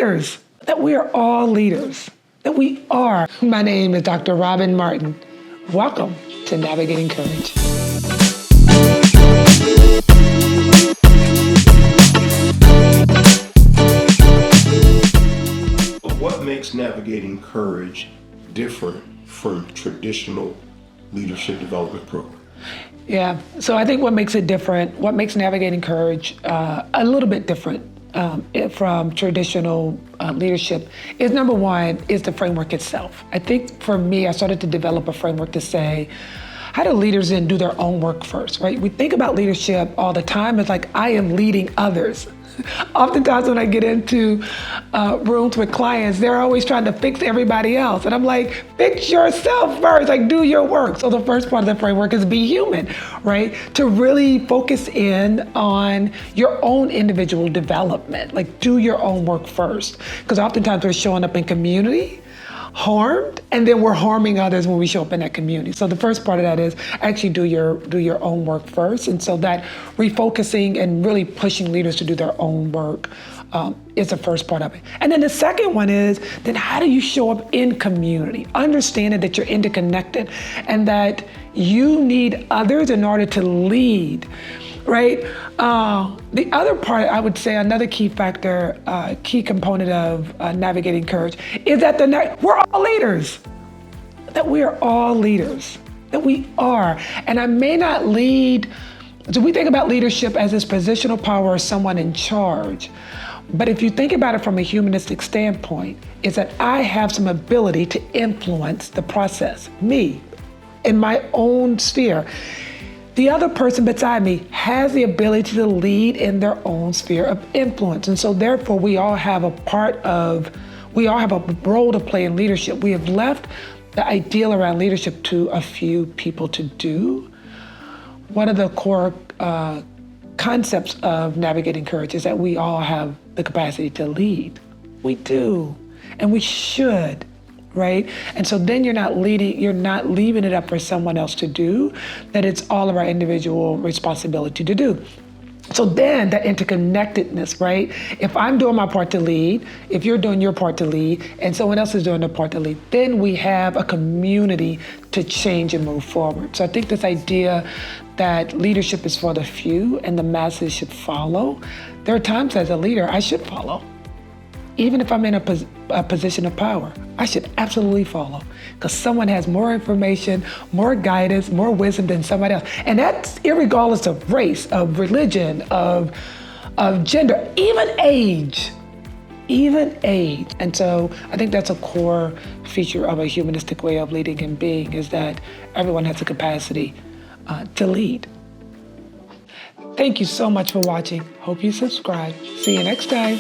leaders, that we are all leaders, that we are. My name is Dr. Robin Martin. Welcome to Navigating Courage. What makes Navigating Courage different from traditional leadership development programs? Yeah, so I think what makes it different, what makes Navigating Courage a little bit different from traditional leadership is, number one, is the framework itself. I think for me, I started to develop a framework to say, how do leaders then do their own work first, right? We think about leadership all the time as like, I am leading others. Oftentimes when I get into rooms with clients, they're always trying to fix everybody else. And I'm like, fix yourself first, like do your work. So the first part of the framework is be human, right? To really focus in on your own individual development, like do your own work first. Because oftentimes we're showing up in community, harmed, and then we're harming others when we show up in that community. So the first part of that is actually do your own work first. And so that refocusing and really pushing leaders to do their own work is the first part of it. And then the second one is, then how do you show up in community? Understanding that you're interconnected and that you need others in order to lead, right? The other part, I would say, another key factor, key component of Navigating Courage is that we're all leaders, that we are all leaders, that we are. And I may not lead, so we think about leadership as this positional power or someone in charge. But if you think about it from a humanistic standpoint, is that I have some ability to influence the process, me, in my own sphere. The other person beside me has the ability to lead in their own sphere of influence. And so therefore we all have a role to play in leadership. We have left the ideal around leadership to a few people to do. One of the core concepts of Navigating Courage is that we all have the capacity to lead. We do, and we should. Right? And so then you're not leaving it up for someone else to do, that it's all of our individual responsibility to do. So then that interconnectedness, right? If I'm doing my part to lead, if you're doing your part to lead, and someone else is doing their part to lead, then we have a community to change and move forward. So I think this idea that leadership is for the few and the masses should follow, there are times as a leader I should follow. Even if I'm in a position of power, I should absolutely follow, because someone has more information, more guidance, more wisdom than somebody else. And that's irregardless of race, of religion, of gender, even age. And so I think that's a core feature of a humanistic way of leading and being, is that everyone has the capacity to lead. Thank you so much for watching. Hope you subscribe. See you next time.